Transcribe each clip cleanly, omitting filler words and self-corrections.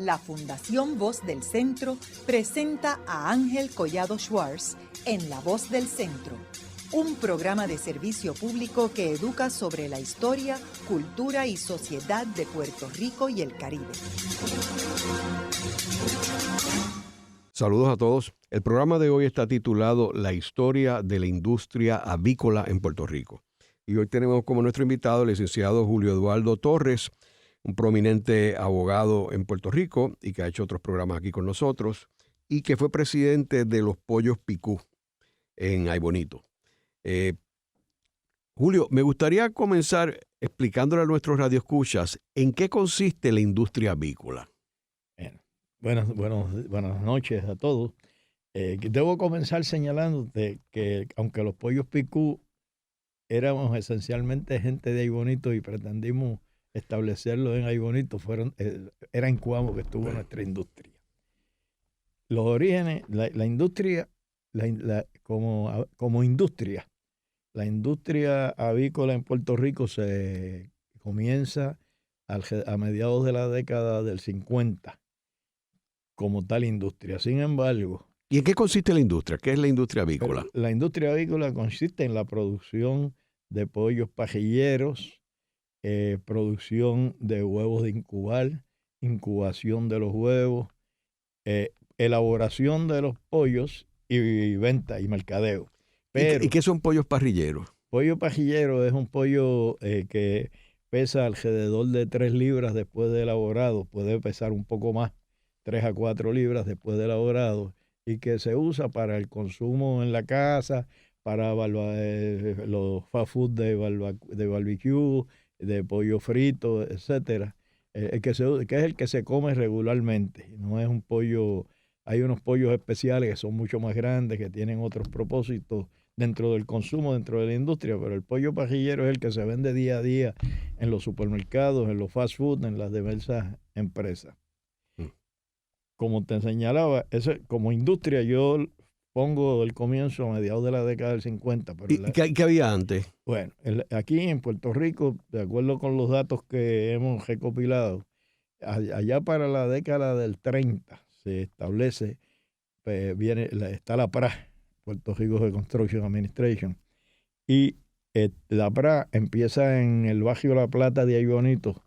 la Fundación Voz del Centro presenta a Ángel Collado Schwartz en La Voz del Centro, un programa de servicio público que educa sobre la historia, cultura y sociedad de Puerto Rico y el Caribe. Saludos a todos. El programa de hoy está titulado La historia de la industria avícola en Puerto Rico. Y hoy tenemos como nuestro invitado el licenciado Julio Eduardo Torres, un prominente abogado en Puerto Rico y que ha hecho otros programas aquí con nosotros y que fue presidente de los Pollos Picú en Aybonito. Julio, me gustaría comenzar explicándole a nuestros radioescuchas en qué consiste la industria avícola. Buenas noches a todos. Debo comenzar señalándote que aunque los Pollos Picú éramos esencialmente gente de Aybonito y pretendimos establecerlo en Aybonito, era en Cuamo que estuvo nuestra industria. Los orígenes, la industria, como industria, la industria avícola en Puerto Rico se comienza a mediados de la década del 50 como tal industria. Sin embargo... ¿Y en qué consiste la industria? ¿Qué es la industria avícola? La industria avícola consiste en la producción de pollos pajilleros, producción de huevos de incubar, incubación de los huevos, elaboración de los pollos y venta y mercadeo. Pero, ¿Y qué son pollos parrilleros? Pollo pajillero es un pollo que pesa alrededor de 3 libras después de elaborado, puede pesar un poco más, 3 a 4 libras después de elaborado, y que se usa para el consumo en la casa, para los fast food de barbecue, de pollo frito, etcétera, que es el que se come regularmente. No es un pollo, hay unos pollos especiales que son mucho más grandes, que tienen otros propósitos dentro del consumo, dentro de la industria, pero el pollo pajillero es el que se vende día a día en los supermercados, en los fast food, en las diversas empresas. Como te señalaba, como industria yo pongo el comienzo a mediados de la década del 50. Pero ¿Y qué había antes? Bueno, aquí en Puerto Rico, de acuerdo con los datos que hemos recopilado, allá para la década del 30 se establece, está la PRA, Puerto Rico Reconstruction Administration, y la PRA empieza en el barrio La Plata de Aybonito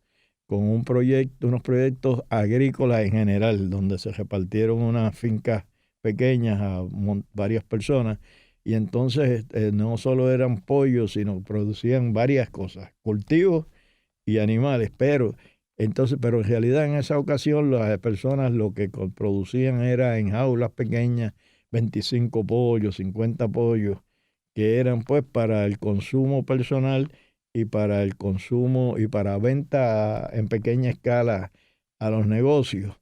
con unos proyectos agrícolas en general, donde se repartieron unas fincas pequeñas a varias personas, y entonces no solo eran pollos, sino producían varias cosas, cultivos y animales, pero en realidad en esa ocasión las personas lo que producían era en jaulas pequeñas, 25 pollos, 50 pollos, que eran pues para el consumo personal y para el consumo y para venta en pequeña escala a los negocios.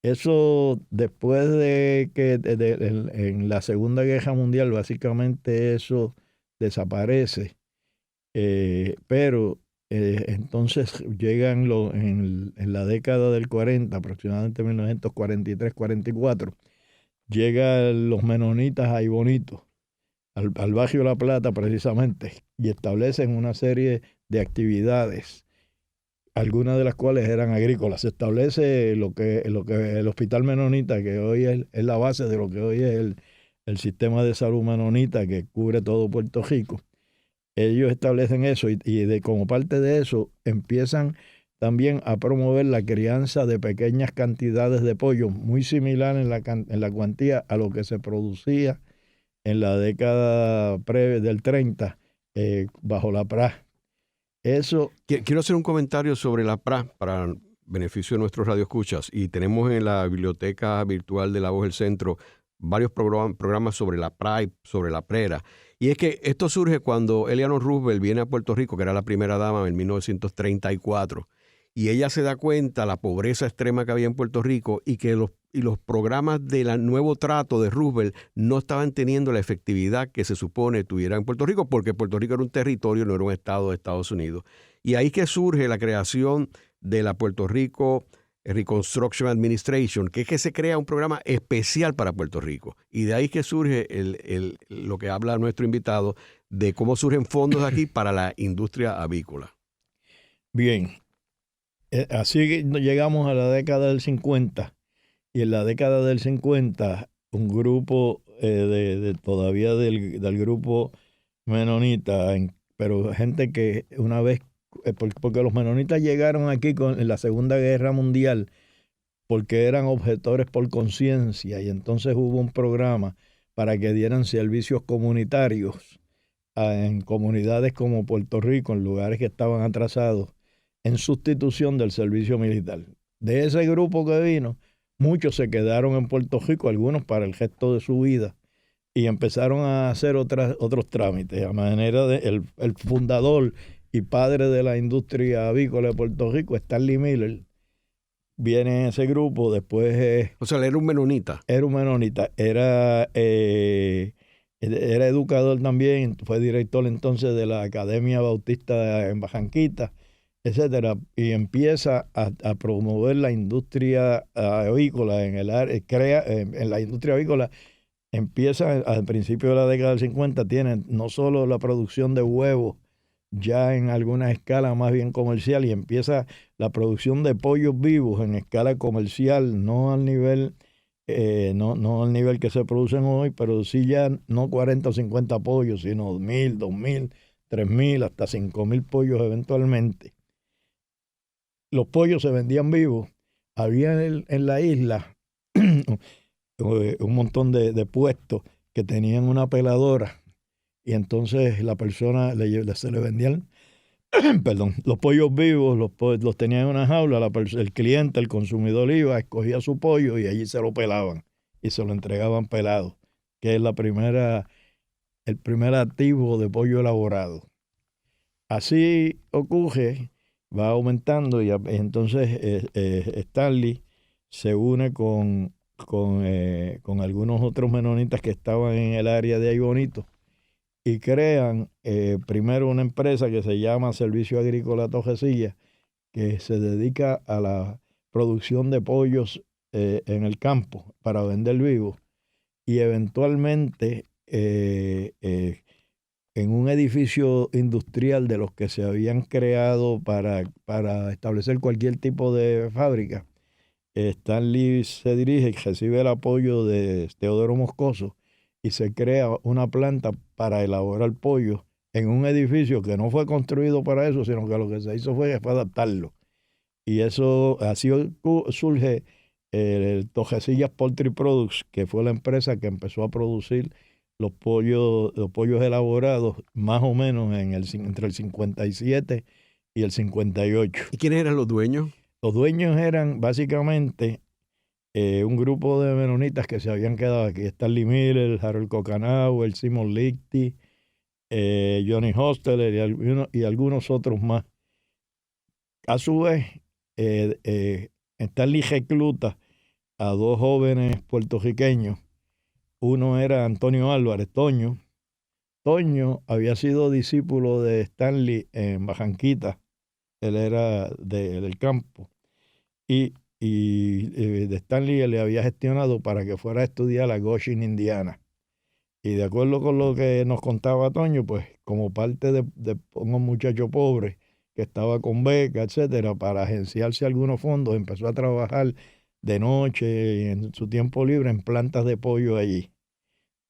Eso después de que en la Segunda Guerra Mundial básicamente eso desaparece, pero entonces llegan en la década del 40, aproximadamente 1943-44, llegan los menonitas a Aybonito, al barrio La Plata precisamente, y establecen una serie de actividades, algunas de las cuales eran agrícolas. Se establece lo que el Hospital Menonita, que hoy es la base de lo que hoy es el sistema de salud menonita que cubre todo Puerto Rico. Ellos establecen eso y como parte de eso empiezan también a promover la crianza de pequeñas cantidades de pollo, muy similar en la cuantía a lo que se producía en la década del 30 bajo la PRA. Eso. Quiero hacer un comentario sobre la PRA para beneficio de nuestros radioescuchas, y tenemos en la biblioteca virtual de La Voz del Centro varios programas sobre la PRA y sobre la PRERA. Y es que esto surge cuando Eleanor Roosevelt viene a Puerto Rico, que era la primera dama en 1934, y ella se da cuenta de la pobreza extrema que había en Puerto Rico y que los programas del nuevo trato de Roosevelt no estaban teniendo la efectividad que se supone tuviera en Puerto Rico, porque Puerto Rico era un territorio, no era un estado de Estados Unidos. Y ahí que surge la creación de la Puerto Rico Reconstruction Administration, que es que se crea un programa especial para Puerto Rico. Y de ahí que surge lo que habla nuestro invitado, de cómo surgen fondos aquí para la industria avícola. Bien. Así llegamos a la década del 50, y en la década del 50 un grupo todavía del grupo menonita, pero gente que una vez, porque los menonitas llegaron aquí en la Segunda Guerra Mundial, porque eran objetores por conciencia, y entonces hubo un programa para que dieran servicios comunitarios en comunidades como Puerto Rico, en lugares que estaban atrasados, en sustitución del servicio militar. De ese grupo que vino, muchos se quedaron en Puerto Rico, algunos para el resto de su vida, y empezaron a hacer otros trámites. A manera de el fundador y padre de la industria avícola de Puerto Rico, Stanley Miller, viene en ese grupo. Después O sea, él era un menonita. era un menonita, era educador también, fue director entonces de la Academia Bautista en Bajanquita, etcétera, y empieza a promover la industria avícola en el área, en la industria avícola. Empieza al principio de la década del 50, tiene no solo la producción de huevos ya en alguna escala más bien comercial, y empieza la producción de pollos vivos en escala comercial, no al nivel no al nivel que se producen hoy, pero sí ya no 40 o 50 pollos, sino 1,000, 2,000, 3,000, hasta 5,000 pollos eventualmente. Los pollos se vendían vivos. Había en la isla un montón de puestos que tenían una peladora, y entonces la persona se le vendían perdón, los pollos vivos, los tenían en una jaula, el cliente, el consumidor iba, escogía su pollo y allí se lo pelaban y se lo entregaban pelado, que es el primer activo de pollo elaborado. Así ocurre, va aumentando, y entonces Stanley se une con algunos otros menonitas que estaban en el área de Aybonito, y crean primero una empresa que se llama Servicio Agrícola Torrecilla, que se dedica a la producción de pollos en el campo para vender vivos, y eventualmente en un edificio industrial de los que se habían creado para establecer cualquier tipo de fábrica, Stanley se dirige y recibe el apoyo de Teodoro Moscoso, y se crea una planta para elaborar pollo en un edificio que no fue construido para eso, sino que lo que se hizo fue adaptarlo. Y eso, así surge el Torrecillas Poultry Products, que fue la empresa que empezó a producir los pollos elaborados más o menos entre el 57 y el 58. ¿Y quiénes eran los dueños? Los dueños eran básicamente un grupo de menonitas que se habían quedado aquí. Stanley Miller, Harold Cocanau, el Simon Lichty, Johnny Hosteler y algunos otros más. A su vez, Stanley recluta a dos jóvenes puertorriqueños. Uno era Antonio Álvarez, Toño. Toño había sido discípulo de Stanley en Bajanquita. Él era del campo. Y de Stanley le había gestionado para que fuera a estudiar a Goshen, Indiana. Y de acuerdo con lo que nos contaba Toño, pues como parte de un muchacho pobre que estaba con beca, etcétera, para agenciarse algunos fondos, empezó a trabajar de noche y en su tiempo libre en plantas de pollo allí.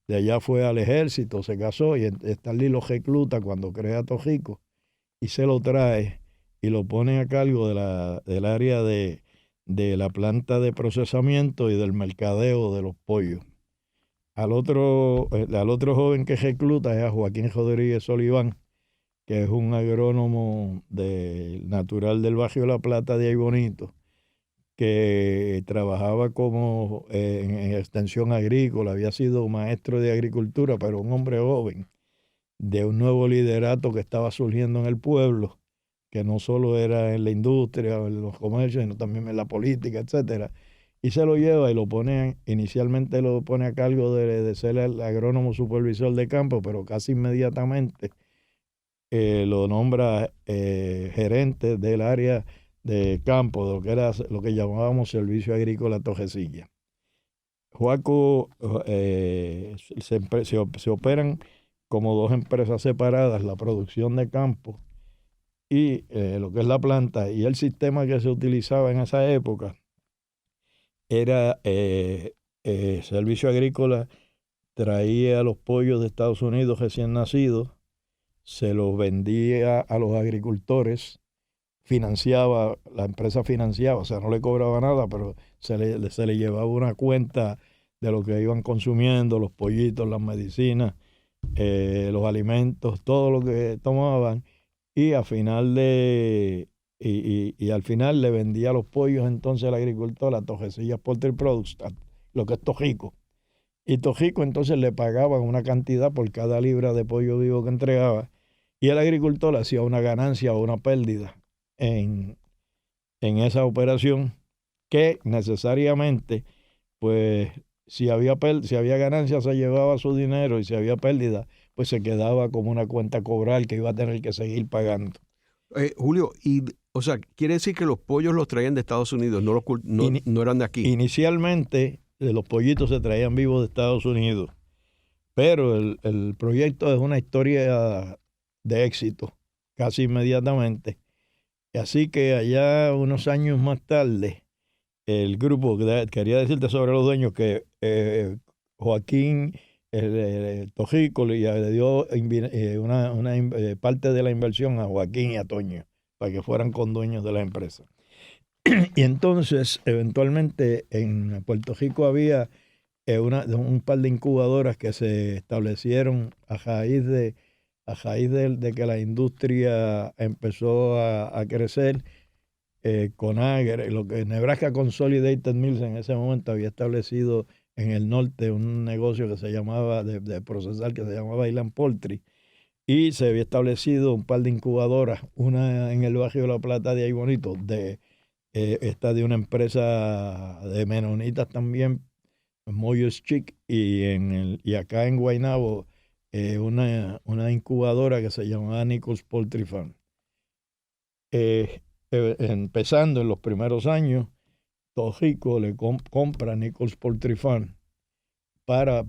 De allá fue al ejército, se casó, y Stanley lo recluta cuando crea Torrico y se lo trae y lo pone a cargo del área de la planta de procesamiento y del mercadeo de los pollos. Al otro joven que recluta es a Joaquín Rodríguez Oliván, que es un agrónomo natural del barrio La Plata de Aybonito, que trabajaba como en extensión agrícola, había sido maestro de agricultura, pero un hombre joven, de un nuevo liderato que estaba surgiendo en el pueblo, que no solo era en la industria o en los comercios, sino también en la política, etcétera. Y se lo lleva y inicialmente lo pone a cargo de ser el agrónomo supervisor de campo, pero casi inmediatamente lo nombra gerente del área de campo, de lo que era lo que llamábamos Servicio Agrícola Torrecilla. Joaco se operan como dos empresas separadas, la producción de campo y lo que es la planta, y el sistema que se utilizaba en esa época era Servicio Agrícola traía los pollos de Estados Unidos recién nacidos, se los vendía a los agricultores, la empresa financiaba, o sea, no le cobraba nada, pero se le llevaba una cuenta de lo que iban consumiendo, los pollitos, las medicinas, los alimentos, todo lo que tomaban, y al final al final le vendía los pollos entonces al agricultor a Tojecillas Poultry Products, lo que es Tojico. Y Tojico entonces le pagaban una cantidad por cada libra de pollo vivo que entregaba, y el agricultor hacía una ganancia o una pérdida en esa operación, que necesariamente, pues, si había ganancia se llevaba su dinero, y si había pérdida, pues se quedaba como una cuenta cobral que iba a tener que seguir pagando. Julio, o sea, quiere decir que los pollos los traían de Estados Unidos, no eran de aquí. Inicialmente los pollitos se traían vivos de Estados Unidos, pero el proyecto es una historia de éxito casi inmediatamente. Así que allá unos años más tarde, el grupo, quería decirte sobre los dueños, que Joaquín Tojico le dio una parte de la inversión a Joaquín y a Toño para que fueran condueños de la empresa. Y entonces, eventualmente, en Puerto Rico había un par de incubadoras que se establecieron a raíz de que la industria empezó a crecer. Conagre, lo que Nebraska Consolidated Mills en ese momento había establecido en el norte un negocio que se llamaba, de procesar, que se llamaba Island Poultry, y se había establecido un par de incubadoras, una en el barrio de La Plata de ahí bonito, esta de una empresa de menonitas también, Moyos Chic, y acá en Guaynabo una incubadora que se llamaba Nichols Poultry Farm. Empezando en los primeros años, Tojico le compra Nichols Poultry Farm para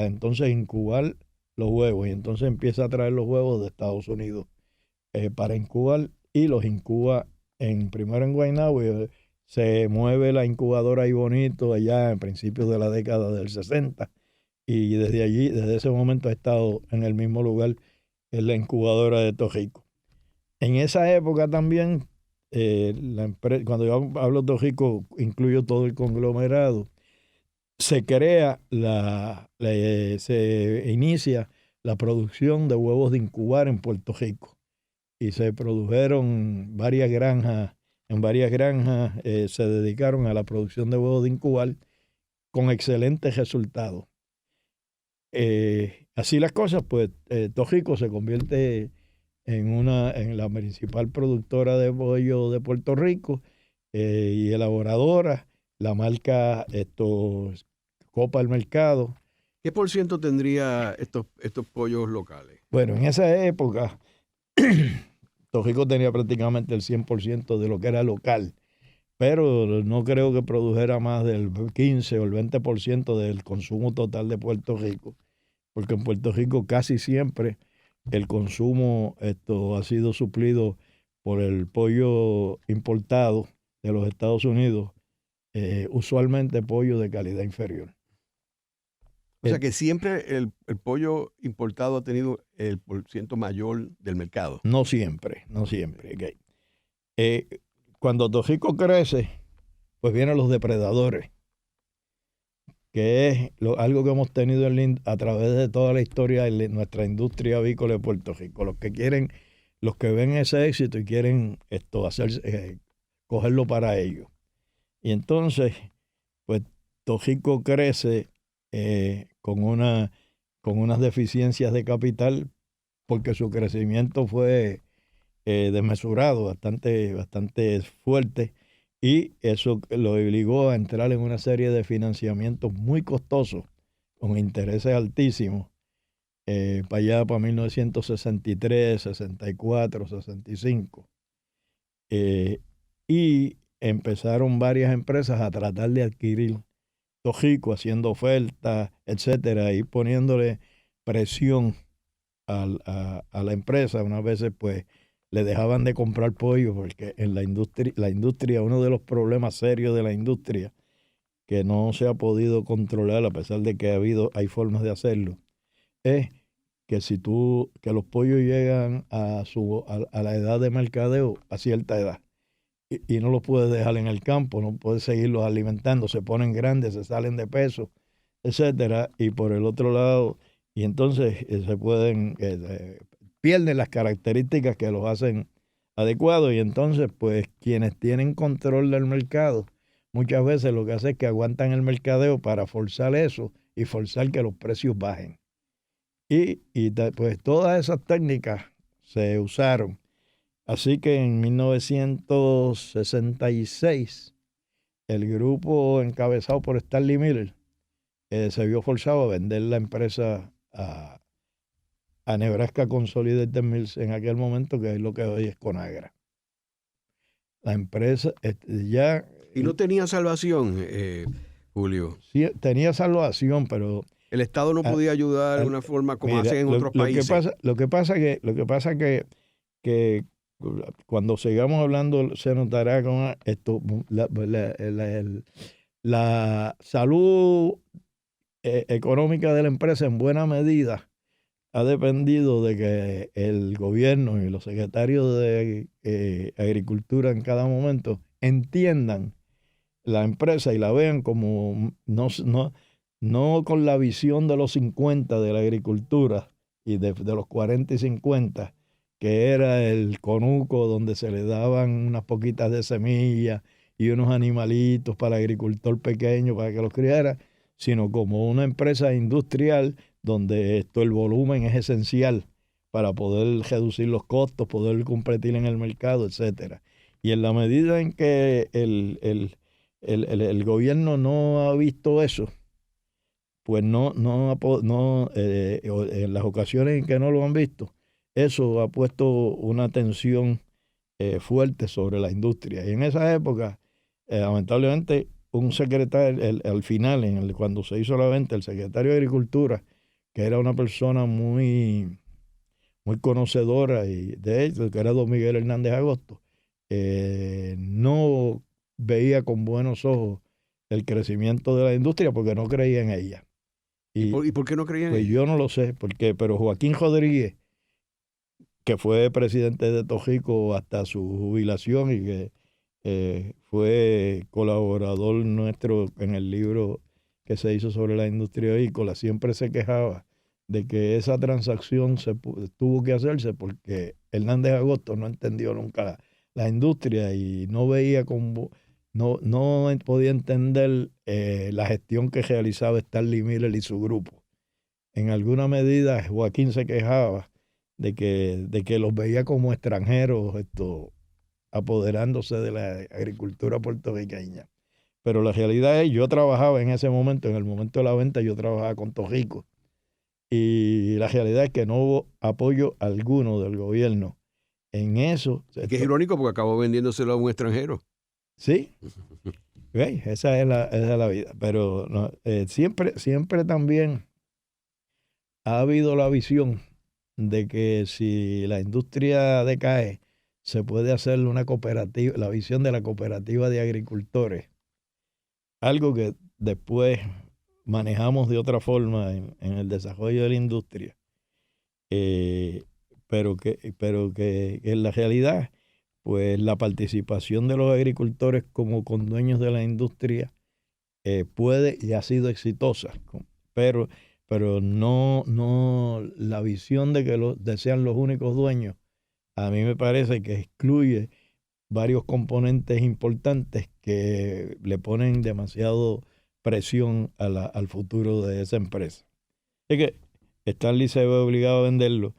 entonces incubar los huevos, y entonces empieza a traer los huevos de Estados Unidos para incubar, y los incuba primero en Guaynabo, y se mueve la incubadora ahí bonito allá en principios de la década del 60, y desde ese momento ha estado en el mismo lugar, en la incubadora de Tojico. En esa época también, cuando yo hablo de Tojico, incluyo todo el conglomerado, se inicia la producción de huevos de incubar en Puerto Rico, y se produjeron varias granjas. En varias granjas se dedicaron a la producción de huevos de incubar con excelentes resultados. Así las cosas, pues Tojico se convierte en la principal productora de pollo de Puerto Rico, y elaboradora. La marca copa el mercado. ¿Qué por ciento tendría estos pollos locales? Bueno, en esa época Tojico tenía prácticamente el 100% de lo que era local, pero no creo que produjera más del 15 o el 20% del consumo total de Puerto Rico, porque en Puerto Rico casi siempre el consumo ha sido suplido por el pollo importado de los Estados Unidos, usualmente pollo de calidad inferior. O sea que siempre el pollo importado ha tenido el porciento mayor del mercado. No siempre. Okay. Cuando Tojico crece, pues vienen los depredadores, que es algo que hemos tenido a través de toda la historia de nuestra industria avícola de Puerto Rico. Los que ven ese éxito y quieren cogerlo para ellos. Y entonces, pues Tojico crece con unas deficiencias de capital, porque su crecimiento fue desmesurado, bastante fuerte, y eso lo obligó a entrar en una serie de financiamientos muy costosos, con intereses altísimos, para allá, para 1963, 64, 65. Y empezaron varias empresas a tratar de adquirir Tojico, haciendo ofertas, etcétera, y poniéndole presión a la empresa. Unas veces, pues, le dejaban de comprar pollo porque en la industria, uno de los problemas serios de la industria que no se ha podido controlar a pesar de que hay formas de hacerlo, es que que los pollos llegan a la edad de mercadeo a cierta edad y no los puedes dejar en el campo, no puedes seguirlos alimentando, se ponen grandes, se salen de peso, etcétera, y por el otro lado, y entonces pierden las características que los hacen adecuados, y entonces pues quienes tienen control del mercado muchas veces lo que hacen es que aguantan el mercadeo para forzar eso y forzar que los precios bajen. Pues todas esas técnicas se usaron. Así que en 1966 el grupo encabezado por Stanley Miller se vio forzado a vender la empresa a Nebraska Consolidated Mills en aquel momento, que es lo que hoy es Conagra. La empresa ya... ¿Y no tenía salvación, Julio? Sí, tenía salvación, pero... El Estado no podía ayudar de una forma como hacen en otros países. Lo que pasa que cuando sigamos hablando se notará con esto, la salud económica de la empresa en buena medida ha dependido de que el gobierno y los secretarios de Agricultura en cada momento entiendan la empresa y la vean como no con la visión de los 50 de la agricultura y de los 40 y 50, que era el conuco donde se le daban unas poquitas de semillas y unos animalitos para el agricultor pequeño para que los criara, sino como una empresa industrial donde el volumen es esencial para poder reducir los costos, poder competir en el mercado, etcétera. Y en la medida en que el gobierno no ha visto eso, pues en las ocasiones en que no lo han visto, eso ha puesto una tensión fuerte sobre la industria. Y en esa época, lamentablemente, un secretario, al final, cuando se hizo la venta, el secretario de Agricultura, que era una persona muy, muy conocedora, y de hecho, que era don Miguel Hernández Agosto, no veía con buenos ojos el crecimiento de la industria porque no creía en ella. ¿Y por qué no creían en ella? Pues yo no lo sé, pero Joaquín Rodríguez, que fue presidente de Tojico hasta su jubilación y que fue colaborador nuestro en el libro que se hizo sobre la industria avícola, siempre se quejaba de que esa transacción tuvo que hacerse porque Hernández Agosto no entendió nunca la industria y no veía no podía entender la gestión que realizaba Stanley Miller y su grupo. En alguna medida Joaquín se quejaba de que los veía como extranjeros apoderándose de la agricultura puertorriqueña. Pero la realidad es, yo trabajaba en ese momento, en el momento de la venta, yo trabajaba con Tojico. Y la realidad es que no hubo apoyo alguno del gobierno en eso. Que es irónico porque acabó vendiéndoselo a un extranjero. Sí, esa es la vida. Pero no, siempre también ha habido la visión de que si la industria decae, se puede hacer una cooperativa, la visión de la cooperativa de agricultores, algo que después manejamos de otra forma en el desarrollo de la industria, pero que en la realidad, pues la participación de los agricultores como condueños de la industria puede y ha sido exitosa, pero no la visión de que sean los únicos dueños, a mí me parece que excluye varios componentes importantes que le ponen demasiado presión al futuro de esa empresa. Es que Stanley se ve obligado a venderlo.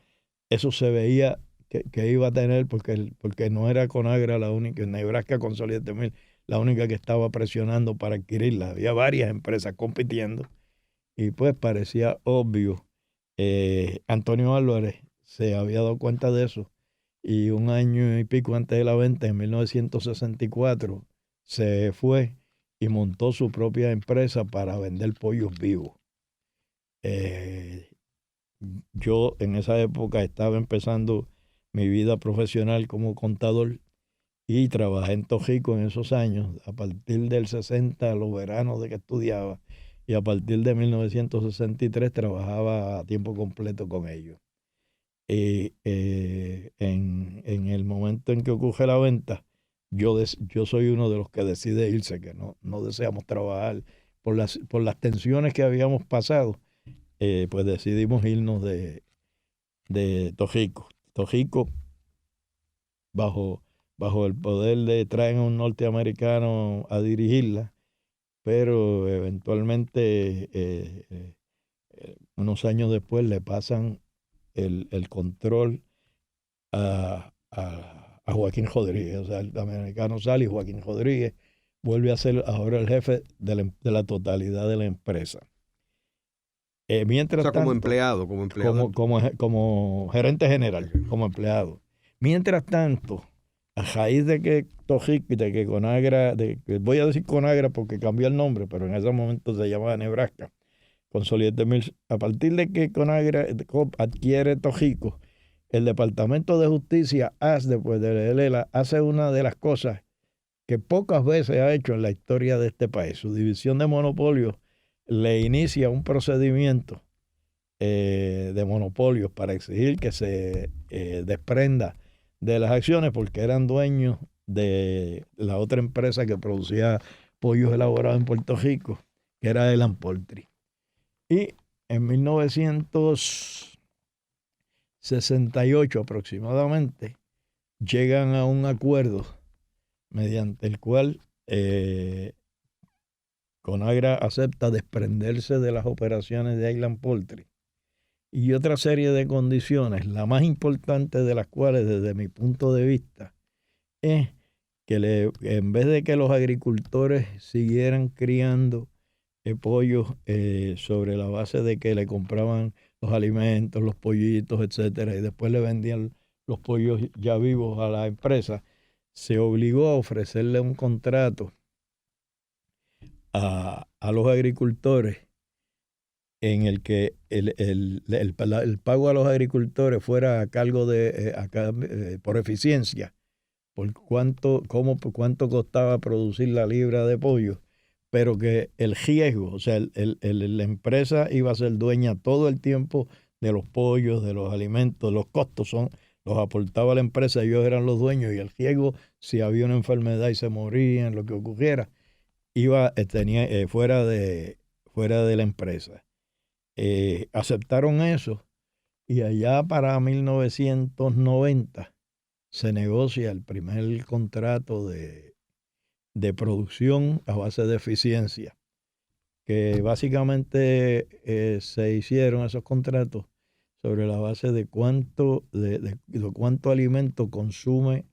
Eso se veía que iba a tener porque no era Conagra la única, Nebraska Consolidated Mills la única que estaba presionando para adquirirla. Había varias empresas compitiendo y pues parecía obvio. Antonio Álvarez se había dado cuenta de eso y un año y pico antes de la venta, en 1964, se fue y montó su propia empresa para vender pollos vivos. Yo en esa época estaba empezando mi vida profesional como contador y trabajé en Tojico en esos años, a partir del 60, los veranos de que estudiaba, y a partir de 1963 trabajaba a tiempo completo con ellos. En el momento en que ocurre la venta, yo soy uno de los que decide irse, que no deseamos trabajar por las tensiones que habíamos pasado, pues decidimos irnos de Tojico. Tojico, bajo el poder de traen a un norteamericano a dirigirla, pero eventualmente, unos años después, le pasan el control a Joaquín Rodríguez. O sea, el americano sale y Joaquín Rodríguez vuelve a ser ahora el jefe de la totalidad de la empresa. Mientras tanto, como empleado. Como gerente general, como empleado. Mientras tanto, a raíz de que Tojico y de que Conagra, voy a decir Conagra porque cambió el nombre, pero en ese momento se llamaba Nebraska, Consolidated Mills, a partir de que Conagra adquiere Tojico, el Departamento de Justicia después de Lela, hace una de las cosas que pocas veces ha hecho en la historia de este país. Su división de monopolios le inicia un procedimiento de monopolios para exigir que se desprenda de las acciones porque eran dueños de la otra empresa que producía pollos elaborados en Puerto Rico, que era Elan Poultry. Y en 1968 aproximadamente llegan a un acuerdo mediante el cual Conagra acepta desprenderse de las operaciones de Elan Poultry y otra serie de condiciones, la más importante de las cuales desde mi punto de vista es que en vez de que los agricultores siguieran criando pollos sobre la base de que le compraban los alimentos, los pollitos, etcétera, y después le vendían los pollos ya vivos a la empresa, se obligó a ofrecerle un contrato a los agricultores en el que el pago a los agricultores fuera a cargo por eficiencia, por cuánto costaba producir la libra de pollo, pero que el riesgo, o sea, la empresa iba a ser dueña todo el tiempo de los pollos, de los alimentos, los costos los aportaba la empresa, ellos eran los dueños, y el riesgo, si había una enfermedad y se morían, lo que ocurriera, tenía fuera de la empresa. Aceptaron eso, y allá para 1990 se negocia el primer contrato de producción a base de eficiencia, que básicamente se hicieron esos contratos sobre la base de cuánto alimento consume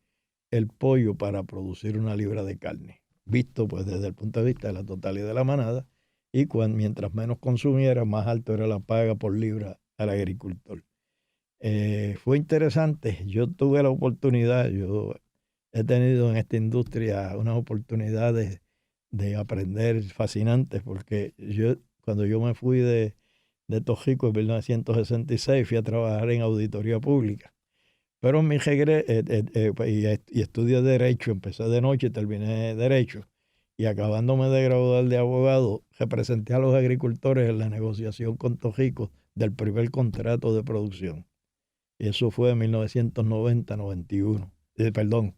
el pollo para producir una libra de carne, visto pues desde el punto de vista de la totalidad de la manada, y mientras menos consumiera, más alto era la paga por libra al agricultor. Fue interesante. Yo tuve la oportunidad, yo he tenido en esta industria unas oportunidades de aprender fascinantes, porque cuando yo me fui de Tojico en 1966, fui a trabajar en auditoría pública. Pero en mi regreso, y estudié Derecho, empecé de noche y terminé Derecho. Y acabándome de graduar de abogado, representé a los agricultores en la negociación con Tojico del primer contrato de producción. Y eso fue en 1990-91.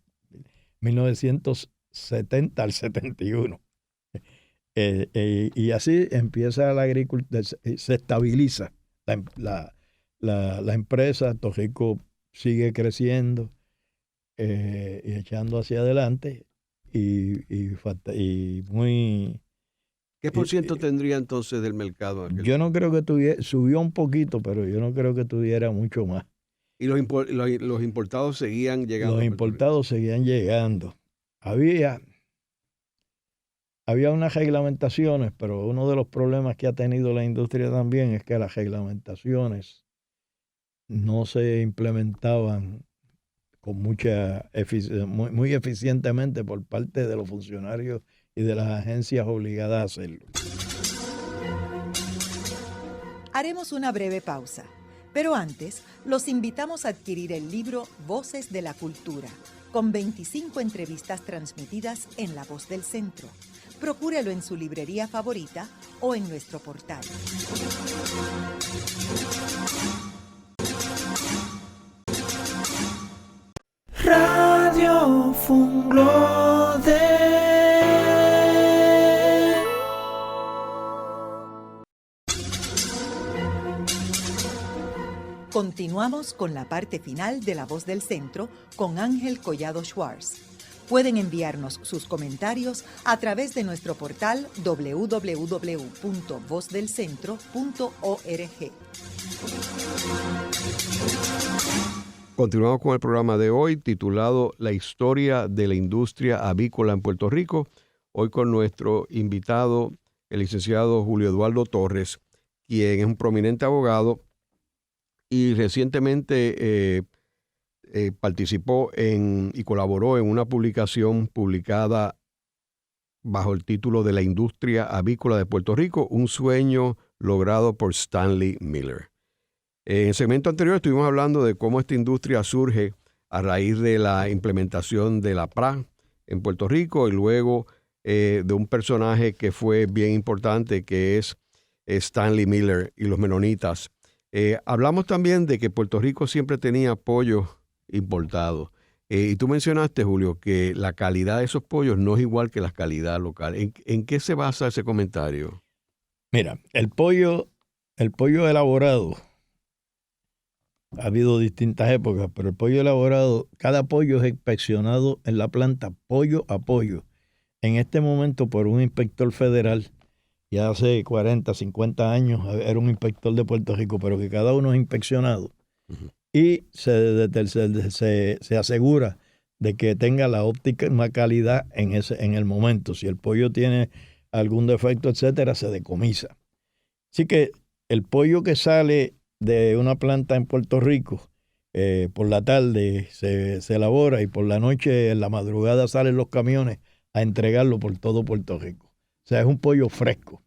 1970 al 71. Y así empieza la agricultura, se estabiliza la empresa. Tojico sigue creciendo y echando hacia adelante, y muy... ¿Qué por ciento tendría entonces del mercado? Yo no creo que subió un poquito, pero yo no creo que tuviera mucho más. ¿Y los importados seguían llegando? Los importados seguían llegando. Había unas reglamentaciones, pero uno de los problemas que ha tenido la industria también es que las reglamentaciones no se implementaban con muy eficientemente por parte de los funcionarios y de las agencias obligadas a hacerlo. Haremos una breve pausa. Pero antes, los invitamos a adquirir el libro Voces de la Cultura, con 25 entrevistas transmitidas en La Voz del Centro. Procúrelo en su librería favorita o en nuestro portal. Radio Funglode. Continuamos con la parte final de La Voz del Centro con Ángel Collado Schwartz. Pueden enviarnos sus comentarios a través de nuestro portal www.vozdelcentro.org. Continuamos con el programa de hoy titulado La historia de la industria avícola en Puerto Rico. Hoy con nuestro invitado, el licenciado Julio Eduardo Torres, quien es un prominente abogado y recientemente participó y colaboró en una publicación publicada bajo el título de La industria avícola de Puerto Rico, un sueño logrado por Stanley Miller. En el segmento anterior estuvimos hablando de cómo esta industria surge a raíz de la implementación de la PRA en Puerto Rico y luego de un personaje que fue bien importante, que es Stanley Miller y los menonitas. Hablamos también de que Puerto Rico siempre tenía pollos importados. Y tú mencionaste, Julio, que la calidad de esos pollos no es igual que la calidad local. ¿En qué se basa ese comentario? Mira, el pollo elaborado, ha habido distintas épocas, pero el pollo elaborado, cada pollo es inspeccionado en la planta pollo a pollo. En este momento por un inspector federal. Ya hace 40, 50 años era un inspector de Puerto Rico, pero que cada uno es inspeccionado. Uh-huh. Y se asegura de que tenga la óptima calidad en el momento. Si el pollo tiene algún defecto, etcétera, se decomisa. Así que el pollo que sale de una planta en Puerto Rico, por la tarde se elabora y por la noche, en la madrugada, salen los camiones a entregarlo por todo Puerto Rico. O sea, es un pollo fresco,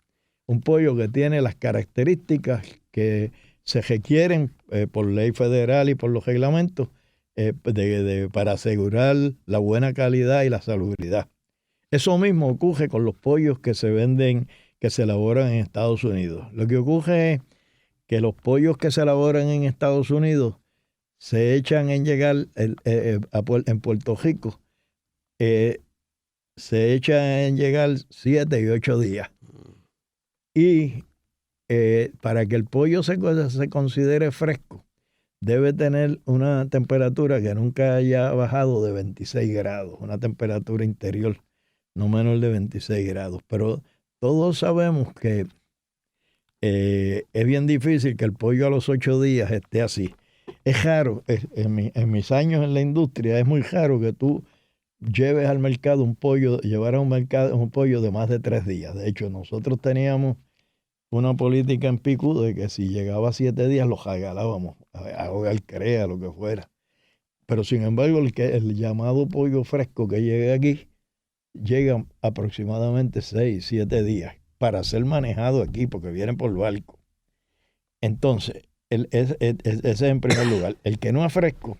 un pollo que tiene las características que se requieren por ley federal y por los reglamentos para asegurar la buena calidad y la salubridad. Eso mismo ocurre con los pollos que se venden, que se elaboran en Estados Unidos. Lo que ocurre es que los pollos que se elaboran en Estados Unidos se echan en llegar en Puerto Rico. Se echa en llegar 7 y 8 días. Y para que el pollo se considere fresco, debe tener una temperatura que nunca haya bajado de 26 grados, una temperatura interior no menor de 26 grados. Pero todos sabemos que es bien difícil que el pollo a los 8 días esté así. Es raro, en mis años en la industria, es muy raro que tú lleves al mercado llevar a un mercado un pollo de más de 3 días. De hecho, nosotros teníamos una política en Picu de que si llegaba a 7 días los regalábamos a Hogar Crea, lo que fuera. Pero sin embargo, el llamado pollo fresco que llega aquí, llega aproximadamente 6, 7 días para ser manejado aquí, porque vienen por barco. Entonces, ese es en primer lugar. El que no es fresco,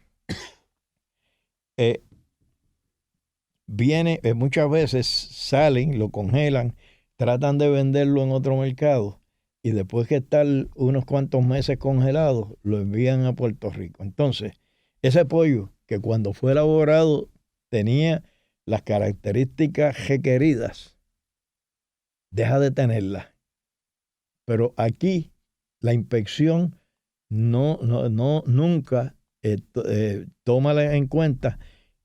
viene, muchas veces salen, lo congelan, tratan de venderlo en otro mercado y después que estar unos cuantos meses congelados, lo envían a Puerto Rico. Entonces, ese pollo que cuando fue elaborado tenía las características requeridas, deja de tenerlas. Pero aquí la inspección nunca toma en cuenta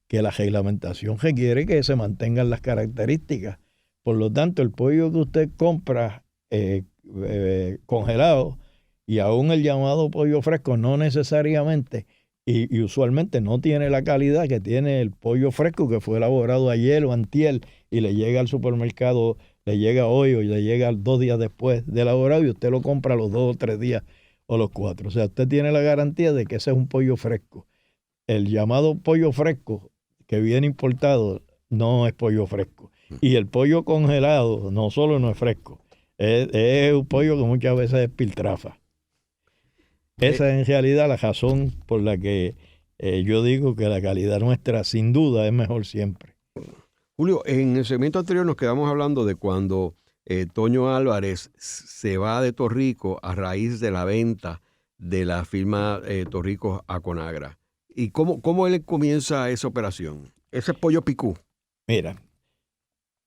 que la reglamentación requiere que se mantengan las características. Por lo tanto, el pollo que usted compra congelado y aún el llamado pollo fresco no necesariamente y usualmente no tiene la calidad que tiene el pollo fresco que fue elaborado ayer o antier y le llega al supermercado, le llega hoy o le llega 2 días después de elaborado y usted lo compra los 2 o 3 días o los 4. O sea, usted tiene la garantía de que ese es un pollo fresco. El llamado pollo fresco que viene importado no es pollo fresco. Y el pollo congelado no solo no es fresco, es un pollo que muchas veces es piltrafa. Esa es en realidad la razón por la que yo digo que la calidad nuestra sin duda es mejor siempre. Julio, en el segmento anterior nos quedamos hablando de cuando Toño Álvarez se va de Torrico a raíz de la venta de la firma Torricos a Conagra. ¿Y cómo él comienza esa operación? Ese pollo picú. Mira,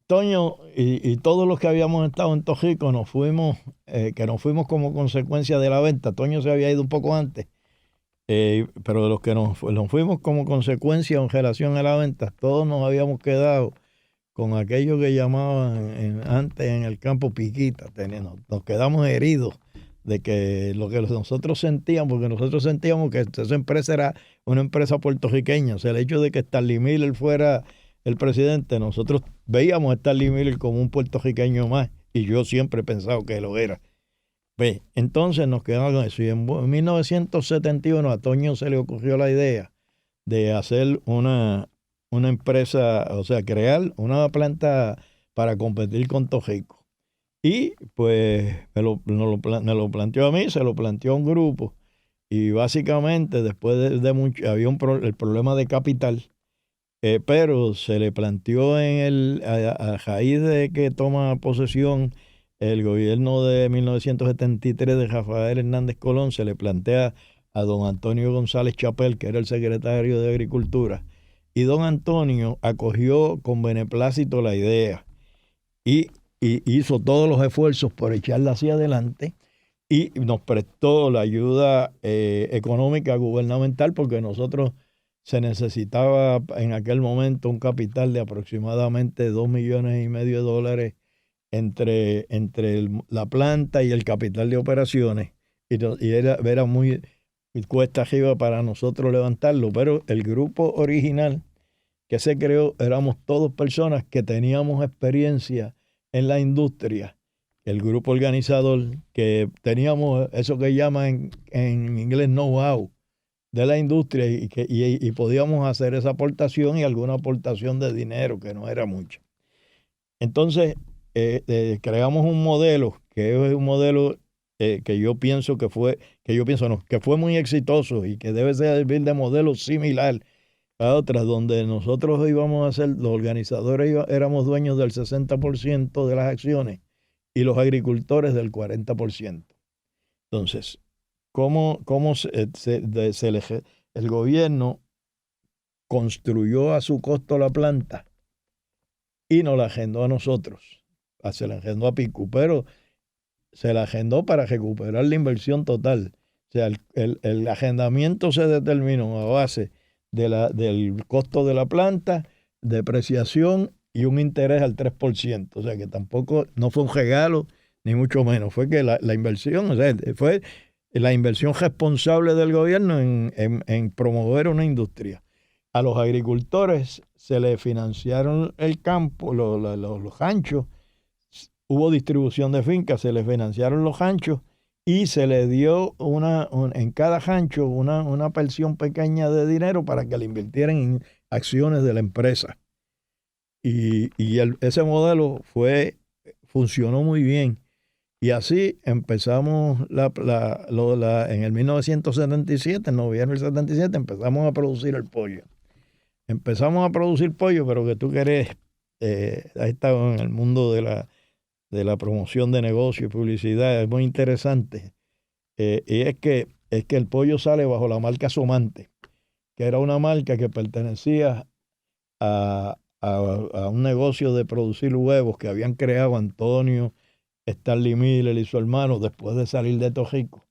Toño y todos los que habíamos estado en Torrico nos fuimos como consecuencia de la venta. Toño se había ido un poco antes, pero de los que nos fuimos como consecuencia en relación a la venta, todos nos habíamos quedado con aquello que llamaban antes en el campo piquita. Nos quedamos heridos de que lo que nosotros sentíamos, porque nosotros sentíamos que esa empresa era una empresa puertorriqueña. O sea, el hecho de que Stanley Miller fuera el presidente, nosotros veíamos a Stanley Miller como un puertorriqueño más, y yo siempre he pensado que lo era. Entonces nos quedamos con eso. Y en 1971 a Toño se le ocurrió la idea de hacer una empresa, o sea, crear una planta para competir con Torrico. Y pues me lo planteó a mí, se lo planteó a un grupo, y básicamente después de mucho, había el problema de capital, pero se le planteó a raíz de que toma posesión el gobierno de 1973 de Rafael Hernández Colón, se le plantea a don Antonio González Chapel, que era el secretario de Agricultura, y don Antonio acogió con beneplácito la idea y hizo todos los esfuerzos por echarla hacia adelante, y nos prestó la ayuda económica gubernamental, porque nosotros se necesitaba en aquel momento un capital de aproximadamente $2,5 millones entre la planta y el capital de operaciones, y era muy cuesta arriba para nosotros levantarlo, pero el grupo original que se creó éramos todos personas que teníamos experiencia en la industria. El grupo organizador, que teníamos eso que llaman en inglés know-how de la industria, y podíamos hacer esa aportación y alguna aportación de dinero, que no era mucho. Entonces creamos un modelo, que es un modelo que yo pienso que fue muy exitoso, y que debe servir de modelo similar a otras, donde nosotros íbamos a ser, los organizadores éramos dueños del 60% de las acciones y los agricultores del 40%. Entonces, el gobierno construyó a su costo la planta y nos la agendó a nosotros? Se la agendó a Picú, pero se la agendó para recuperar la inversión total. O sea, el agendamiento se determinó a base del costo de la planta, depreciación y un interés al 3%. O sea, que tampoco no fue un regalo, ni mucho menos. Fue que la inversión, o sea, fue la inversión responsable del gobierno en promover una industria. A los agricultores se les financiaron el campo, los ranchos. Hubo distribución de fincas, se les financiaron los ranchos, y se les dio en cada rancho una porción pequeña de dinero para que le invirtieran en acciones de la empresa. Y ese modelo funcionó muy bien. Y así empezamos en el 1977, en noviembre del 77, empezamos a producir el pollo. Empezamos a producir pollo, pero que tú querés, has estado en el mundo de la promoción de negocio y publicidad, es muy interesante. Y es que el pollo sale bajo la marca Somante, que era una marca que pertenecía a un negocio de producir huevos que habían creado Antonio Stanley Miller y su hermano después de salir de Torrico.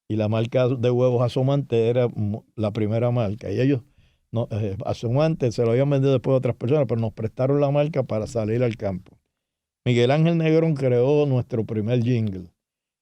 Y la marca de huevos Asomante era la primera marca. Y ellos, Asomante se lo habían vendido después a otras personas, pero nos prestaron la marca para salir al campo. Miguel Ángel Negrón creó nuestro primer jingle.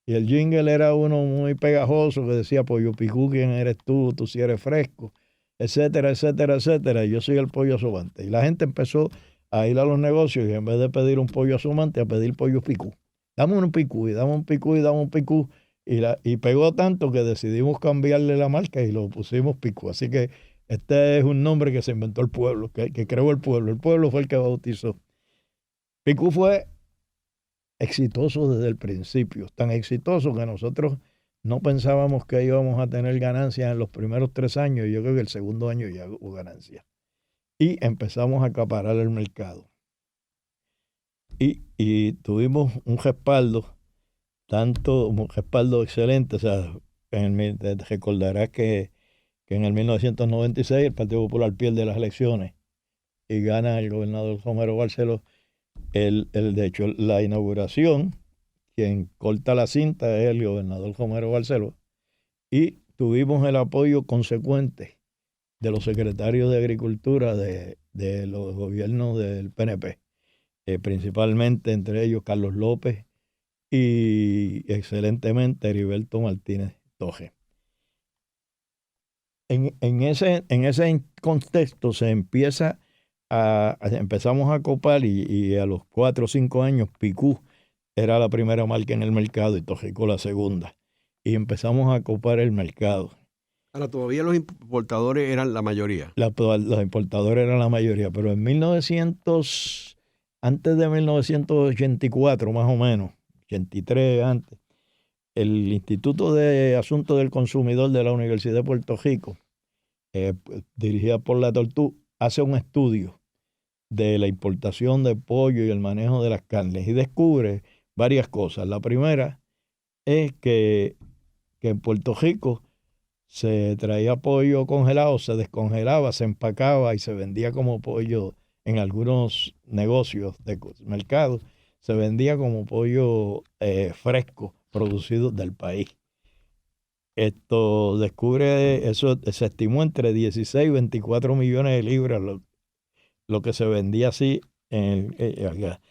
Y el jingle era uno muy pegajoso que decía: Pollo Picú, ¿quién eres tú? Tú sí eres fresco, etcétera, etcétera, etcétera. Y yo soy el pollo Asomante. Y la gente empezó a ir a los negocios y en vez de pedir un pollo Asomante, a pedir pollo Picú. Dame un picú, y dame un picú, y dame un picú. Y pegó tanto que decidimos cambiarle la marca y lo pusimos Picú. Así que este es un nombre que se inventó el pueblo, que creó el pueblo. El pueblo fue el que bautizó. Picú fue exitoso desde el principio, tan exitoso que nosotros no pensábamos que íbamos a tener ganancias en los primeros 3 años, y yo creo que el segundo año ya hubo ganancias. Y empezamos a acaparar el mercado. Y tuvimos un respaldo, un respaldo excelente. O sea, te recordarás que en el 1996 el Partido Popular pierde las elecciones y gana el gobernador Romero Barceló. De hecho, la inauguración, quien corta la cinta es el gobernador Romero Barceló, y tuvimos el apoyo consecuente de los secretarios de Agricultura de los gobiernos del PNP, principalmente entre ellos Carlos López y excelentemente Heriberto Martínez Toje. En ese contexto empezamos a copar, y a los 4 o 5 años Picú era la primera marca en el mercado y Tojico la segunda. Y empezamos a copar el mercado. Ahora, todavía los importadores eran la mayoría. Los importadores eran la mayoría, pero antes de 1984 más o menos, 83 antes, el Instituto de Asuntos del Consumidor de la Universidad de Puerto Rico, dirigida por la Tortú, hace un estudio de la importación de pollo y el manejo de las carnes y descubre varias cosas. La primera es que en Puerto Rico se traía pollo congelado, se descongelaba, se empacaba y se vendía como pollo en algunos negocios de mercado. Se vendía como pollo fresco, producido del país. Eso se estimó entre 16 y 24 millones de libras lo que se vendía así acá.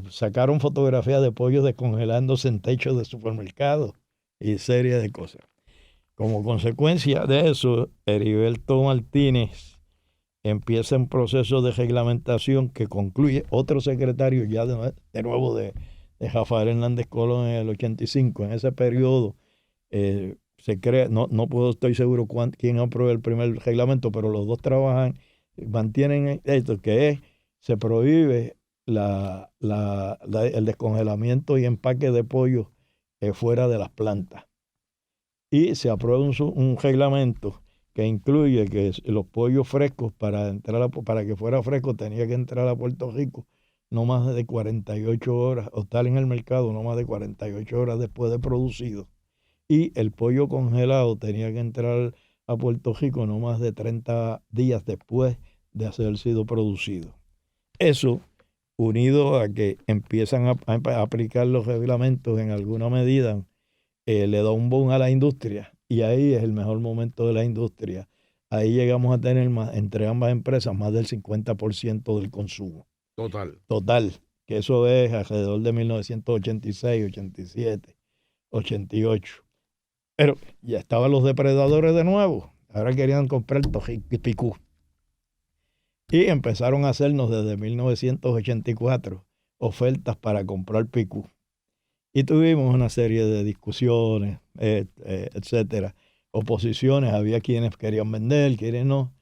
Sacaron fotografías de pollos descongelándose en techos de supermercados y serie de cosas. Como consecuencia de eso, Heriberto Martínez empieza un proceso de reglamentación que concluye otro secretario ya de nuevo de Rafael Hernández Colón en el 85. En ese periodo se crea, no estoy seguro quién aprobó el primer reglamento, pero los dos mantienen esto, que es, se prohíbe el descongelamiento y empaque de pollo fuera de las plantas. Y se aprueba un reglamento que incluye que los pollos frescos, para que fuera fresco, tenía que entrar a Puerto Rico no más de 48 horas, o estar en el mercado no más de 48 horas después de producido. Y el pollo congelado tenía que entrar a Puerto Rico no más de 30 días después de haber sido producido. Eso, unido a que empiezan a aplicar los reglamentos en alguna medida, le da un boom a la industria, y ahí es el mejor momento de la industria. Ahí llegamos a tener entre ambas empresas más del 50% del consumo. Total, que eso es alrededor de 1986, 87, 88. Pero ya estaban los depredadores de nuevo. Ahora querían comprar Picú. Y empezaron a hacernos desde 1984 ofertas para comprar Picú. Y tuvimos una serie de discusiones, etcétera, oposiciones. Había quienes querían vender, quienes no.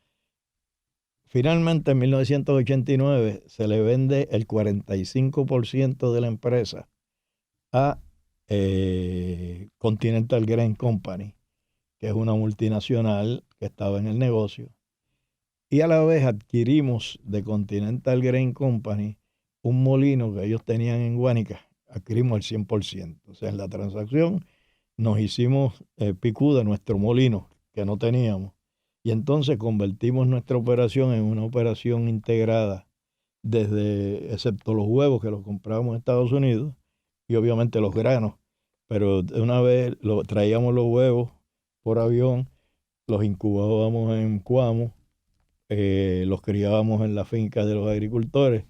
Finalmente, en 1989, se le vende el 45% de la empresa a Continental Grain Company, que es una multinacional que estaba en el negocio. Y a la vez adquirimos de Continental Grain Company un molino que ellos tenían en Guánica. Adquirimos el 100%. O sea, en la transacción nos hicimos Picú de nuestro molino que no teníamos. Y entonces convertimos nuestra operación en una operación integrada, excepto los huevos que los comprábamos en Estados Unidos y obviamente los granos. Pero una vez traíamos los huevos por avión, los incubábamos en Cuamo, los criábamos en la finca de los agricultores,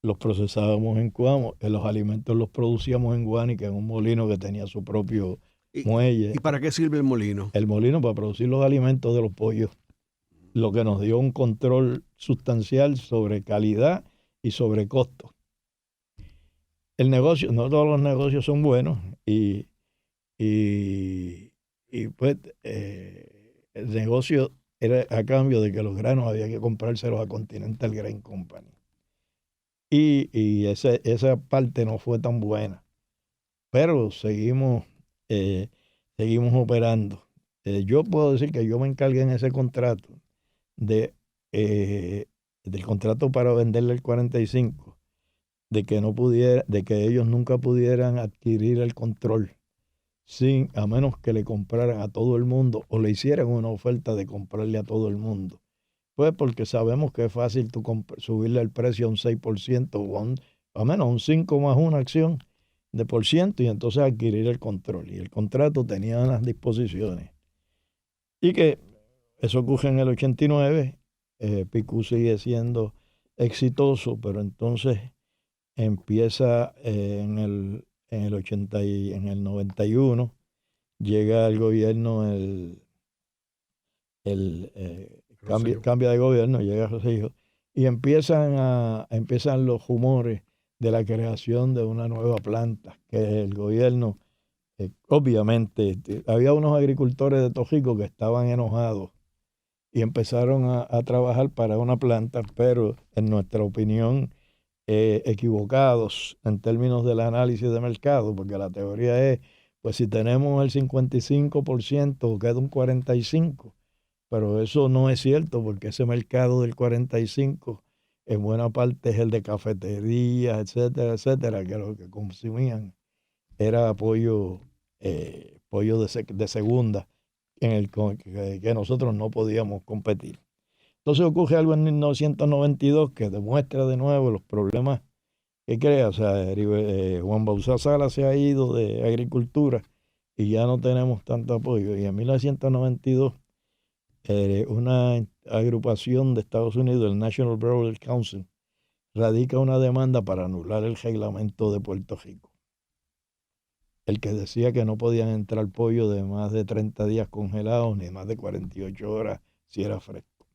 los procesábamos en Cuamo, los alimentos los producíamos en Guánica, en un molino que tenía su propio muelle. ¿Y para qué sirve el molino? El molino para producir los alimentos de los pollos, lo que nos dio un control sustancial sobre calidad y sobre costo. El negocio, no todos los negocios son buenos, y pues el negocio era a cambio de que los granos había que comprárselos a Continental Grain Company. Y esa parte no fue tan buena. Pero seguimos seguimos operando. Yo puedo decir que yo me encargué en ese contrato del contrato para venderle el 45, de que ellos nunca pudieran adquirir el control a menos que le compraran a todo el mundo o le hicieran una oferta de comprarle a todo el mundo. Pues porque sabemos que es fácil tú subirle el precio a un 6% o a menos un 5 más una acción de por ciento y entonces adquirir el control. Y el contrato tenía unas disposiciones. Y que eso ocurre en el 89, Picú sigue siendo exitoso, pero entonces empieza en el 80 en el 91, llega al gobierno cambia de gobierno, llega Rosselló, y empiezan los rumores de la creación de una nueva planta, que el gobierno, obviamente, había unos agricultores de Tojico que estaban enojados y empezaron a trabajar para una planta, pero en nuestra opinión, equivocados en términos del análisis de mercado, porque la teoría es, pues si tenemos el 55%, queda un 45%, pero eso no es cierto, porque ese mercado del 45% en buena parte es el de cafeterías, etcétera, etcétera, que lo que consumían era pollo de segunda, que nosotros no podíamos competir. Entonces ocurre algo en 1992 que demuestra de nuevo los problemas que crea. O sea, Juan Bauzá Sala se ha ido de agricultura y ya no tenemos tanto apoyo. Y en 1992, una agrupación de Estados Unidos, el National Brewery Council, radica una demanda para anular el reglamento de Puerto Rico. El que decía que no podían entrar pollo de más de 30 días congelados ni más de 48 horas si era fresco.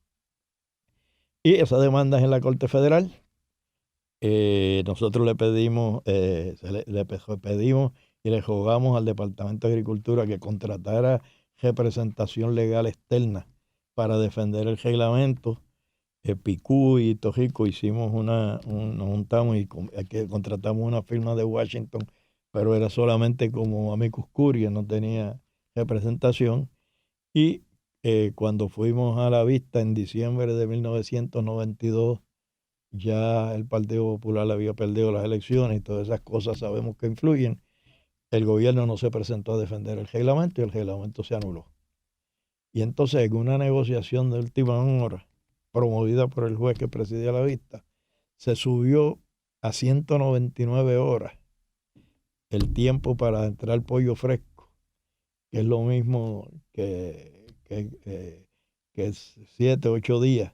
Y esa demanda es en la Corte Federal. Nosotros le pedimos y le rogamos al Departamento de Agricultura que contratara representación legal externa para defender el reglamento. Picú y Tojico nos juntamos y contratamos una firma de Washington, pero era solamente como amicus curiae, no tenía representación. Y cuando fuimos a la vista en diciembre de 1992, ya el Partido Popular había perdido las elecciones y todas esas cosas sabemos que influyen. El gobierno no se presentó a defender el reglamento y el reglamento se anuló. Y entonces, en una negociación de última hora, promovida por el juez que presidía la vista, se subió a 199 horas el tiempo para entrar pollo fresco, que es lo mismo que 7, 8 días,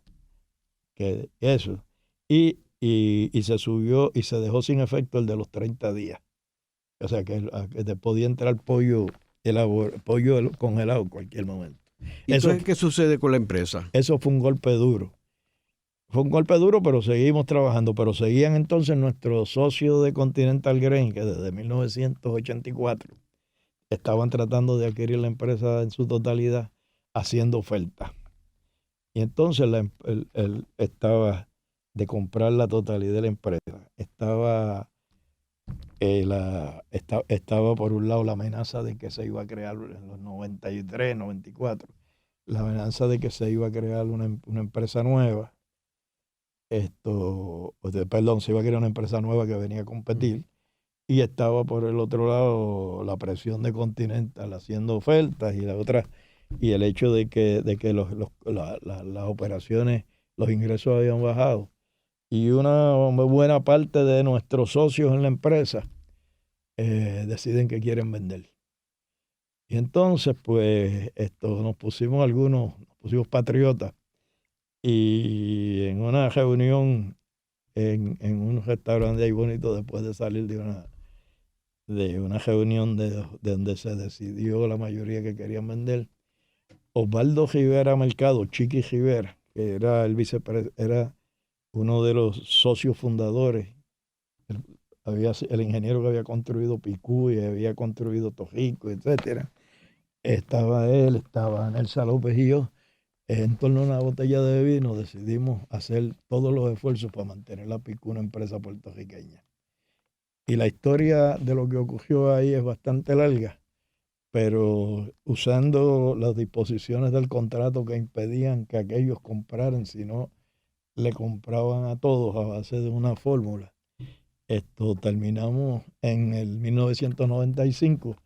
que eso. Y se subió y se dejó sin efecto el de los 30 días. O sea que podía entrar pollo congelado en cualquier momento. ¿Y entonces qué sucede con la empresa? Eso fue un golpe duro. Fue un golpe duro, pero seguimos trabajando. Pero seguían entonces nuestros socios de Continental Grain, que desde 1984 estaban tratando de adquirir la empresa en su totalidad, haciendo ofertas. Y entonces él estaba de comprar la totalidad de la empresa. Estaba por un lado la amenaza de que se iba a crear en los 93, 94, la amenaza de que se iba a crear una empresa nueva. Se iba a crear una empresa nueva que venía a competir. Y estaba por el otro lado la presión de Continental haciendo ofertas y la otra, y el hecho de que las operaciones, los ingresos habían bajado. Y una buena parte de nuestros socios en la empresa deciden que quieren vender. Y entonces, pues, nos pusimos patriotas, y en una reunión en un restaurante ahí bonito, después de salir de una reunión de donde se decidió la mayoría que querían vender, Osvaldo Rivera Mercado, Chiqui Rivera, que era era uno de los socios fundadores, el ingeniero que había construido Picú y había construido Tojico, etcétera. Estaba él, estaba Nelsa López y yo. En torno a una botella de vino decidimos hacer todos los esfuerzos para mantener la Picú una empresa puertorriqueña. Y la historia de lo que ocurrió ahí es bastante larga, pero usando las disposiciones del contrato que impedían que aquellos compraran, sino le compraban a todos a base de una fórmula. Terminamos en el 1995,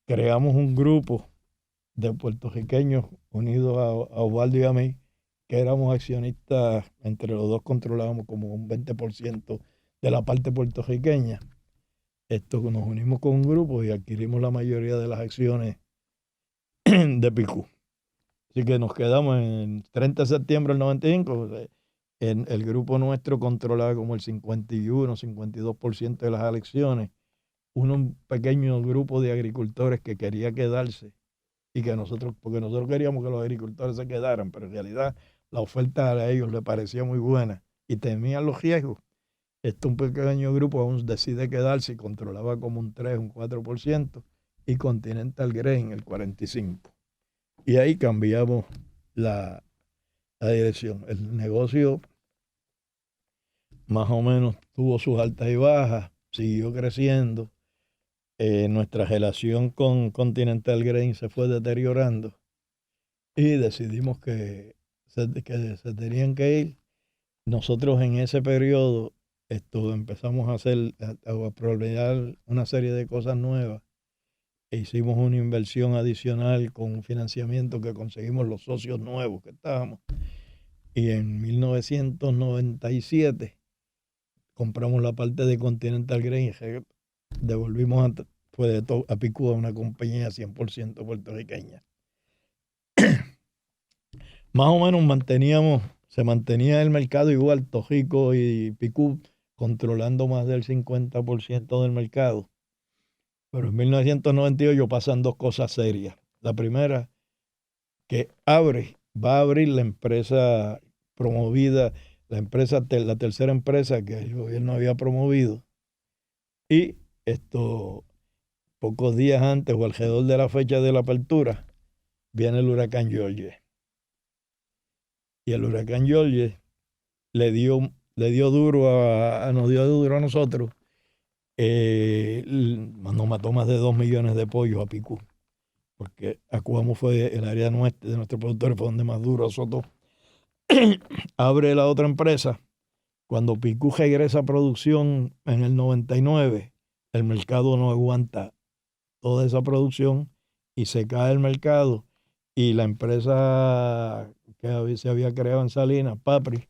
creamos un grupo de puertorriqueños unidos a Osvaldo y a mí, que éramos accionistas, entre los dos controlábamos como un 20% de la parte puertorriqueña. Nos unimos con un grupo y adquirimos la mayoría de las acciones de Picú. Así que nos quedamos en 30 de septiembre del 95. El grupo nuestro controlaba como el 51-52% de las elecciones. Un pequeño grupo de agricultores que quería quedarse y que porque nosotros queríamos que los agricultores se quedaran, pero en realidad la oferta a ellos les parecía muy buena y temían los riesgos. Un pequeño grupo aún decide quedarse y controlaba como un 3, un 4%, y Continental Grain el 45%. Y ahí cambiamos la dirección. El negocio más o menos tuvo sus altas y bajas, siguió creciendo. Nuestra relación con Continental Grain se fue deteriorando y decidimos que se tenían que ir. Nosotros en ese periodo empezamos a probar una serie de cosas nuevas e hicimos una inversión adicional con un financiamiento que conseguimos los socios nuevos que estábamos. Y en 1997 compramos la parte de Continental Grain y devolvimos a Picú, a una compañía 100% puertorriqueña. Más o menos se mantenía el mercado igual, Tojico y Picú controlando más del 50% del mercado. Pero en 1998 pasan dos cosas serias. La primera, que va a abrir la empresa promovida, la tercera empresa que el gobierno había promovido. Y pocos días antes o alrededor de la fecha de la apertura, viene el huracán George. Y el huracán George nos dio duro a nosotros. Nos mató más de 2 millones de pollos a Picú, porque Acuamo fue el área de nuestros productores, fue donde más duro azotó. Abre la otra empresa. Cuando Picú regresa a producción en el 99, el mercado no aguanta toda esa producción y se cae el mercado, y la empresa que se había creado en Salinas, Papri,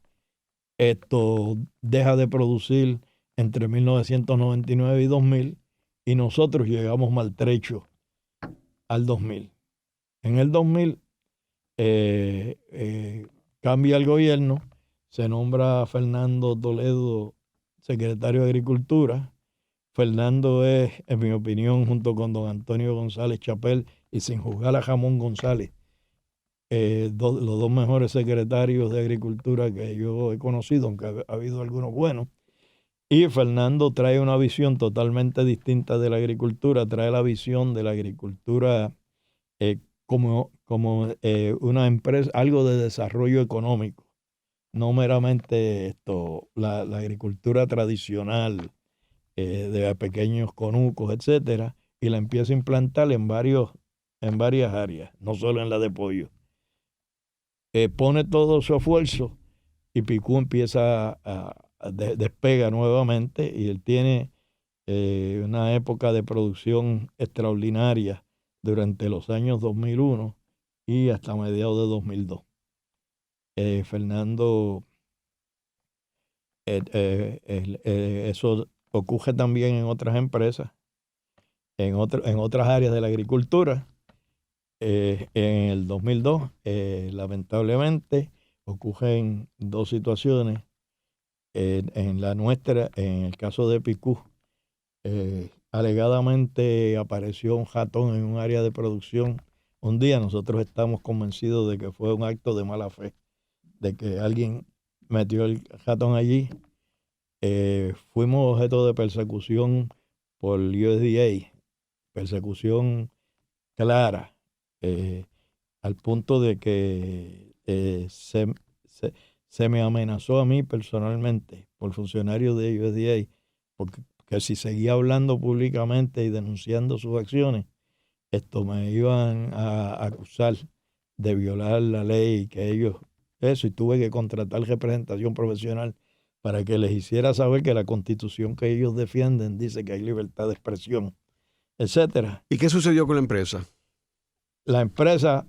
deja de producir entre 1999 y 2000, y nosotros llegamos maltrechos al 2000. En el 2000 cambia el gobierno, se nombra a Fernando Toledo secretario de Agricultura. Fernando es, en mi opinión, junto con don Antonio González Chapel y sin juzgar a Jamón González, los dos mejores secretarios de Agricultura que yo he conocido, aunque ha habido algunos buenos. Y Fernando trae una visión totalmente distinta de la agricultura, trae la visión de la agricultura como una empresa, algo de desarrollo económico, no meramente la agricultura tradicional de pequeños conucos, etcétera, y la empieza a implantar en varias áreas, no solo en la de pollo. Pone todo su esfuerzo y Picú empieza despega nuevamente, y él tiene una época de producción extraordinaria durante los años 2001 y hasta mediados de 2002. Fernando, eso ocurre también en otras empresas, en otras áreas de la agricultura. En el 2002, lamentablemente, ocurren dos situaciones. En la nuestra, en el caso de Picú, alegadamente apareció un ratón en un área de producción. Un día nosotros estamos convencidos de que fue un acto de mala fe, de que alguien metió el ratón allí. Fuimos objeto de persecución por USDA, persecución clara, al punto de que se me amenazó a mí personalmente por funcionarios de USDA, porque si seguía hablando públicamente y denunciando sus acciones, me iban a acusar de violar la ley, que ellos, eso, y tuve que contratar representación profesional para que les hiciera saber que la Constitución que ellos defienden dice que hay libertad de expresión, etcétera. ¿Y qué sucedió con la empresa? La empresa,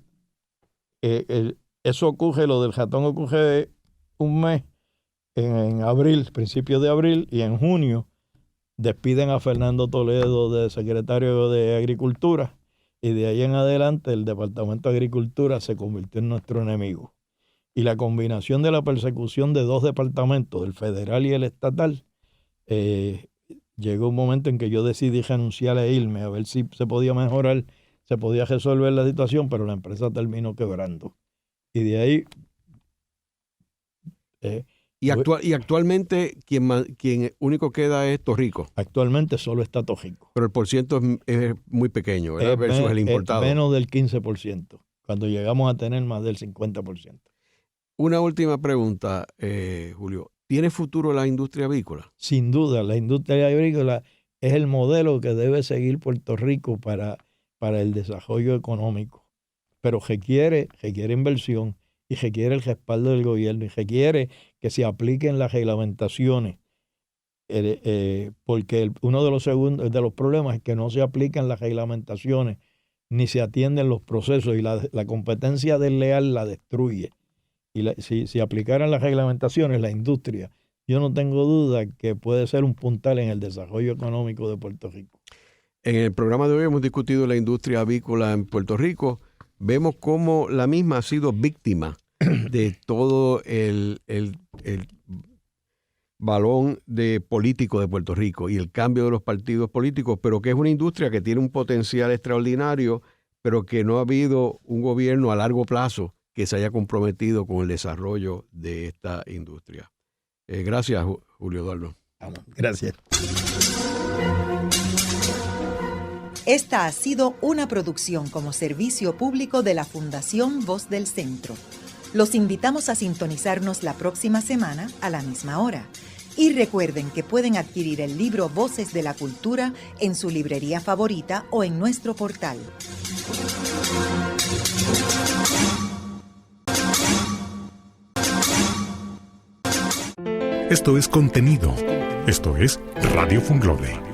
eso ocurre, lo del ratón ocurre un mes, en abril, principios de abril, y en junio despiden a Fernando Toledo de secretario de Agricultura, y de ahí en adelante el Departamento de Agricultura se convirtió en nuestro enemigo. Y la combinación de la persecución de dos departamentos, el federal y el estatal, llegó un momento en que yo decidí renunciar e irme a ver si se podía mejorar, se podía resolver la situación, pero la empresa terminó quebrando. Y de ahí... Y actualmente quien único queda es Torrico. Actualmente solo está Torrico. Pero el porciento es muy pequeño, ¿verdad? Versus el importado. Es menos del 15%, cuando llegamos a tener más del 50%. Una última pregunta, Julio. ¿Tiene futuro la industria avícola? Sin duda, la industria avícola es el modelo que debe seguir Puerto Rico para el desarrollo económico. Pero requiere inversión y requiere el respaldo del gobierno y requiere que se apliquen las reglamentaciones. Porque uno de los problemas es que no se aplican las reglamentaciones ni se atienden los procesos y la competencia desleal la destruye. Y si aplicaran las reglamentaciones, la industria, yo no tengo duda que puede ser un puntal en el desarrollo económico de Puerto Rico. En el programa de hoy hemos discutido la industria avícola en Puerto Rico. Vemos cómo la misma ha sido víctima de todo el balón de político de Puerto Rico y el cambio de los partidos políticos, pero que es una industria que tiene un potencial extraordinario, pero que no ha habido un gobierno a largo plazo que se haya comprometido con el desarrollo de esta industria. Gracias, Julio Eduardo. Gracias. Esta ha sido una producción como servicio público de la Fundación Voz del Centro. Los invitamos a sintonizarnos la próxima semana a la misma hora. Y recuerden que pueden adquirir el libro Voces de la Cultura en su librería favorita o en nuestro portal. Esto es contenido. Esto es Radio Funglode.